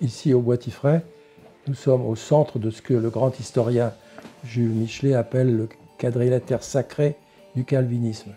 ici au Bois-Tifray, nous sommes au centre de ce que le grand historien Jules Michelet appelle le quadrilatère sacré du calvinisme.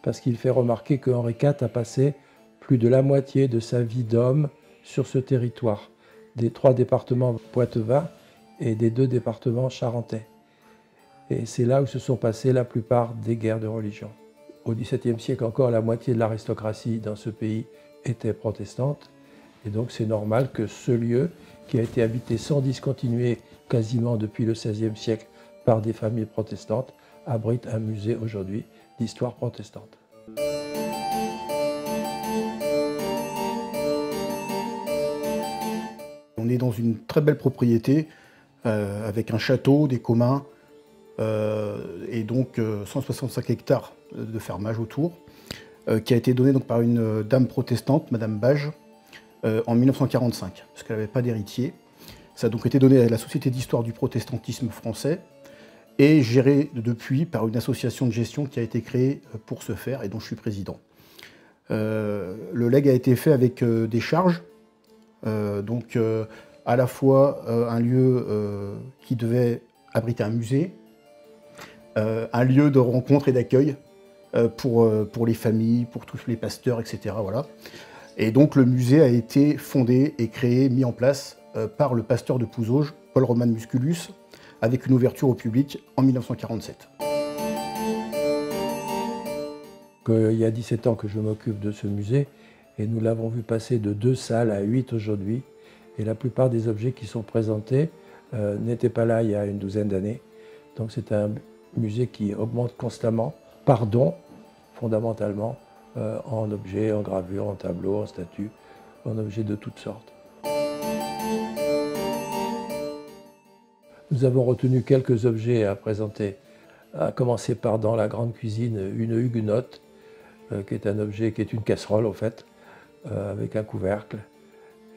Parce qu'il fait remarquer que Henri IV a passé plus de la moitié de sa vie d'homme sur ce territoire, des 3 départements poitevins et des 2 départements charentais. Et c'est là où se sont passées la plupart des guerres de religion. Au XVIIe siècle encore, la moitié de l'aristocratie dans ce pays était protestante. Et donc c'est normal que ce lieu, qui a été habité sans discontinuer quasiment depuis le XVIe siècle par des familles protestantes, abrite un musée aujourd'hui d'histoire protestante. On est dans une très belle propriété avec un château, des communs et donc 165 hectares de fermage autour, qui a été donné donc par une dame protestante, Madame Bage, en 1945, parce qu'elle n'avait pas d'héritier. Ça a donc été donné à la Société d'histoire du protestantisme français et géré depuis par une association de gestion qui a été créée pour ce faire et dont je suis président. Le legs a été fait avec des charges, donc à la fois un lieu qui devait abriter un musée, un lieu de rencontre et d'accueil pour les familles, pour tous les pasteurs, etc. Voilà. Et donc le musée a été fondé et créé, mis en place par le pasteur de Pouzauges, Paul Roman Musculus, avec une ouverture au public en 1947. Il y a 17 ans que je m'occupe de ce musée et nous l'avons vu passer de 2 salles à 8 aujourd'hui. Et la plupart des objets qui sont présentés n'étaient pas là il y a une douzaine d'années. Donc c'est un musée qui augmente constamment, par don, fondamentalement, en objets, en gravures, en tableaux, en statues, en objets de toutes sortes. Nous avons retenu quelques objets à présenter, à commencer par dans la grande cuisine, une huguenote, qui est un objet qui est une casserole en fait, avec un couvercle,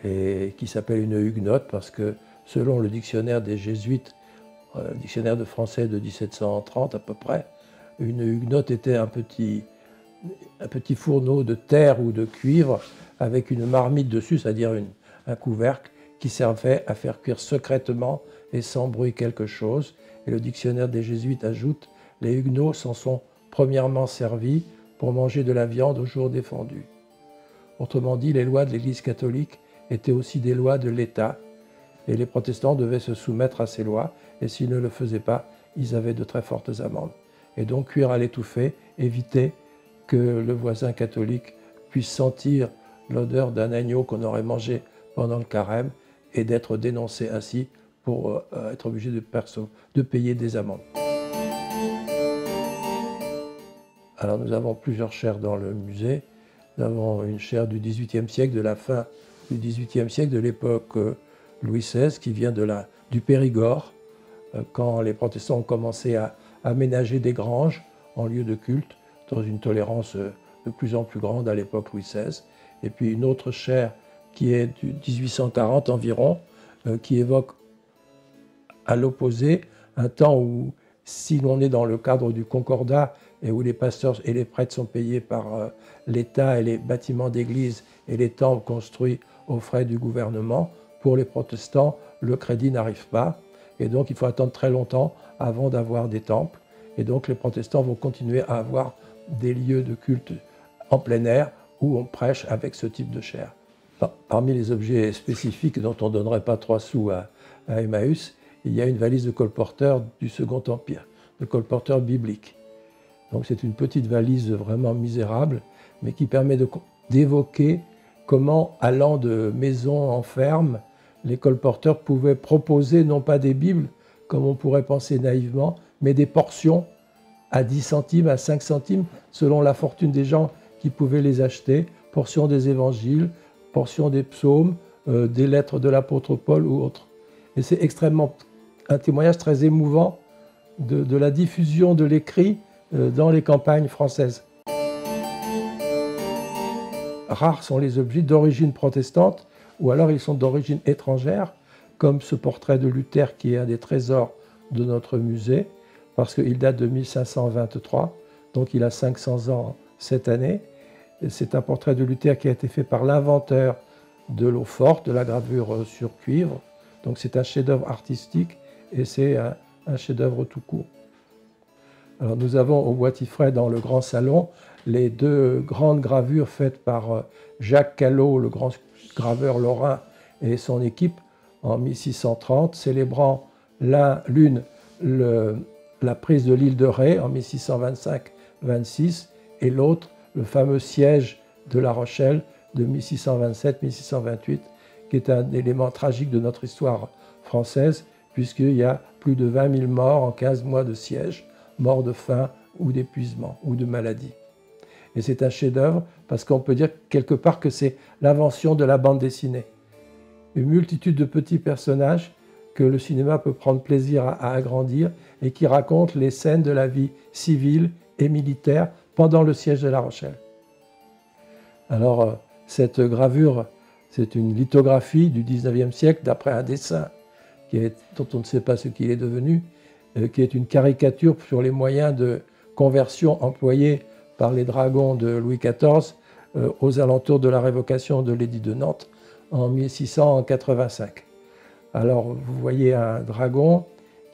et qui s'appelle une huguenote parce que selon le dictionnaire des jésuites, dictionnaire de français de 1730 à peu près, une huguenote était un petit fourneau de terre ou de cuivre avec une marmite dessus, c'est-à-dire un couvercle qui servait à faire cuire secrètement et sans bruit quelque chose. Et le dictionnaire des jésuites ajoute « Les huguenots s'en sont premièrement servis pour manger de la viande au jour défendu ». Autrement dit, les lois de l'Église catholique étaient aussi des lois de l'État, et les protestants devaient se soumettre à ces lois, et s'ils ne le faisaient pas, ils avaient de très fortes amendes. Et donc cuire à l'étouffée, éviter que le voisin catholique puisse sentir l'odeur d'un agneau qu'on aurait mangé pendant le carême et d'être dénoncé ainsi pour être obligé de payer des amendes. Alors nous avons plusieurs chaires dans le musée. Nous avons une chaire du XVIIIe siècle, de la fin du XVIIIe siècle, de l'époque Louis XVI, qui vient du Périgord, quand les protestants ont commencé à aménager des granges en lieu de culte, dans une tolérance de plus en plus grande à l'époque Louis XVI. Et puis une autre chaire qui est du 1840 environ, qui évoque à l'opposé un temps où, si l'on est dans le cadre du concordat et où les pasteurs et les prêtres sont payés par l'État et les bâtiments d'église et les temples construits aux frais du gouvernement, pour les protestants, le crédit n'arrive pas. Et donc il faut attendre très longtemps avant d'avoir des temples. Et donc les protestants vont continuer à avoir des lieux de culte en plein air où on prêche avec ce type de chaire. Parmi les objets spécifiques dont on ne donnerait pas 3 sous à Emmaüs, il y a une valise de colporteur du Second Empire, de colporteur biblique. Donc c'est une petite valise vraiment misérable, mais qui permet d'évoquer comment, allant de maison en ferme, les colporteurs pouvaient proposer non pas des Bibles, comme on pourrait penser naïvement, mais des portions à 10 centimes, à 5 centimes, selon la fortune des gens qui pouvaient les acheter, portions des évangiles, portions des psaumes, des lettres de l'apôtre Paul ou autres. Et c'est extrêmement un témoignage très émouvant de la diffusion de l'écrit dans les campagnes françaises. Rares sont les objets d'origine protestante, ou alors ils sont d'origine étrangère, comme ce portrait de Luther qui est un des trésors de notre musée, parce qu'il date de 1523, donc il a 500 ans cette année. C'est un portrait de Luther qui a été fait par l'inventeur de l'eau forte, de la gravure sur cuivre. Donc c'est un chef-d'œuvre artistique et c'est un chef-d'œuvre tout court. Alors nous avons au Bois-Tifret, dans le grand salon, les deux grandes gravures faites par Jacques Callot, le grand graveur lorrain, et son équipe en 1630, célébrant l'une la prise de l'île de Ré en 1625-26 et l'autre le fameux siège de La Rochelle de 1627-1628, qui est un élément tragique de notre histoire française, puisqu'il y a plus de 20 000 morts en 15 mois de siège, morts de faim ou d'épuisement ou de maladie. Et c'est un chef-d'œuvre parce qu'on peut dire quelque part que c'est l'invention de la bande dessinée. Une multitude de petits personnages que le cinéma peut prendre plaisir à agrandir et qui racontent les scènes de la vie civile et militaire pendant le siège de La Rochelle. Alors, cette gravure, c'est une lithographie du 19e siècle d'après un dessin dont on ne sait pas ce qu'il est devenu, qui est une caricature sur les moyens de conversion employés par les dragons de Louis XIV aux alentours de la révocation de l'édit de Nantes en 1685. Alors, vous voyez un dragon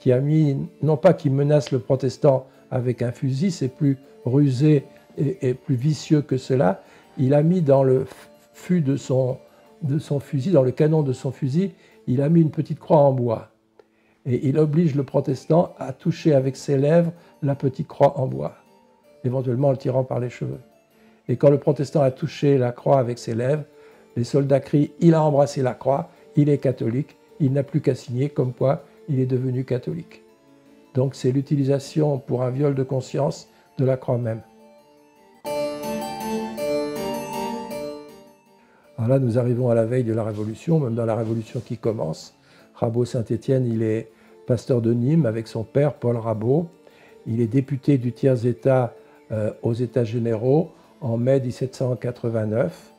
qui a mis, non pas qui menace le protestant avec un fusil, c'est plus rusé et plus vicieux que cela, il a mis dans le fût de son fusil, dans le canon de son fusil, il a mis une petite croix en bois. Et il oblige le protestant à toucher avec ses lèvres la petite croix en bois, éventuellement en le tirant par les cheveux. Et quand le protestant a touché la croix avec ses lèvres, les soldats crient « Il a embrassé la croix, il est catholique, il n'a plus qu'à signer comme quoi il est devenu catholique. » Donc c'est l'utilisation pour un viol de conscience de la croix même. Alors là, nous arrivons à la veille de la Révolution, même dans la Révolution qui commence. Rabot-Saint-Étienne, il est pasteur de Nîmes avec son père, Paul Rabot. Il est député du tiers-État aux États généraux en mai 1789.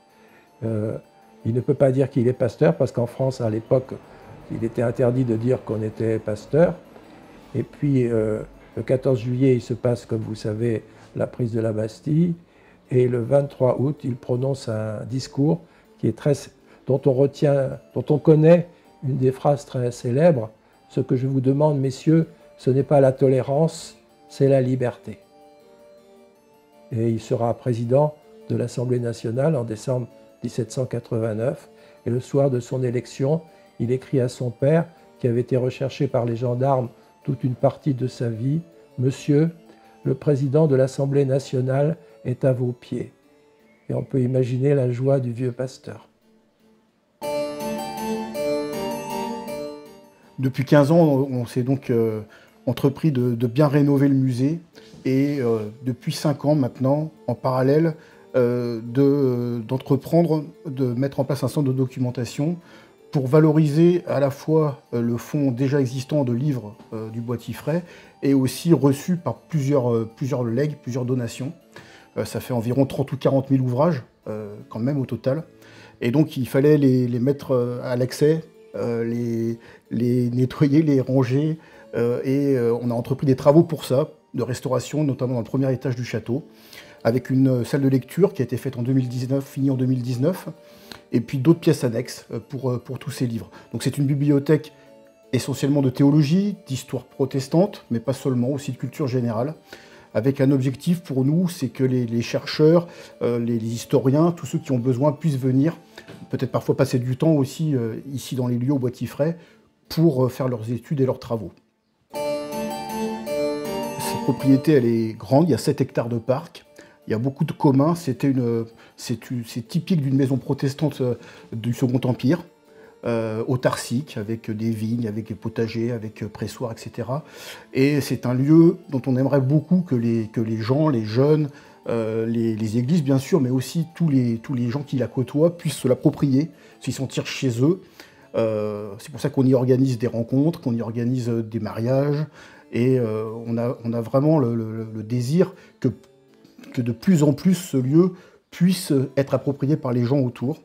Il ne peut pas dire qu'il est pasteur parce qu'en France, à l'époque, il était interdit de dire qu'on était pasteur. Et puis, le 14 juillet, il se passe, comme vous savez, la prise de la Bastille. Et le 23 août, il prononce un discours qui est dont on connaît une des phrases très célèbres. Ce que je vous demande, messieurs, ce n'est pas la tolérance, c'est la liberté. Et il sera président de l'Assemblée nationale en décembre 1789. Et le soir de son élection, il écrit à son père, qui avait été recherché par les gendarmes toute une partie de sa vie, « Monsieur, le président de l'Assemblée nationale est à vos pieds. » Et on peut imaginer la joie du vieux pasteur. Depuis 15 ans, on s'est donc entrepris de bien rénover le musée. Et depuis 5 ans maintenant, en parallèle, d'entreprendre, de mettre en place un centre de documentation pour valoriser à la fois le fonds déjà existant de livres du Bois-Tifret et aussi reçu par plusieurs legs, plusieurs donations. Ça fait environ 30 ou 40 000 ouvrages, quand même, au total. Et donc, il fallait les mettre à l'accès, les nettoyer, les ranger. Et on a entrepris des travaux pour ça, de restauration, notamment dans le premier étage du château, avec une salle de lecture qui a été faite en 2019, finie en 2019, et puis d'autres pièces annexes pour tous ces livres. Donc c'est une bibliothèque essentiellement de théologie, d'histoire protestante, mais pas seulement, aussi de culture générale, avec un objectif pour nous, c'est que les chercheurs, les historiens, tous ceux qui ont besoin puissent venir, peut-être parfois passer du temps aussi ici dans les lieux au Bois-Tifret, pour faire leurs études et leurs travaux. Cette propriété, elle est grande, il y a 7 hectares de parc, il y a beaucoup de communs, c'est typique d'une maison protestante du Second Empire, autarcique, avec des vignes, avec des potagers, avec pressoirs, etc. Et c'est un lieu dont on aimerait beaucoup que les gens, les jeunes, les églises bien sûr, mais aussi tous les gens qui la côtoient puissent se l'approprier, s'y sentir chez eux. C'est pour ça qu'on y organise des rencontres, qu'on y organise des mariages, et on a vraiment le désir que de plus en plus ce lieu puisse être approprié par les gens autour.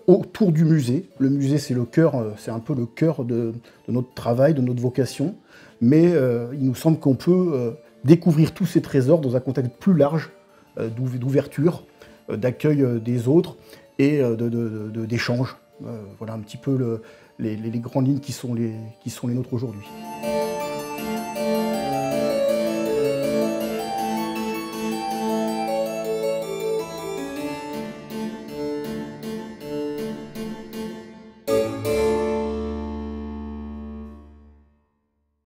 Autour du musée. Le musée, c'est le cœur, c'est un peu le cœur de notre travail, de notre vocation, mais il nous semble qu'on peut découvrir tous ces trésors dans un contexte plus large d'ouverture, d'accueil des autres, et d'échanges. Voilà un petit peu les grandes lignes qui sont les nôtres aujourd'hui.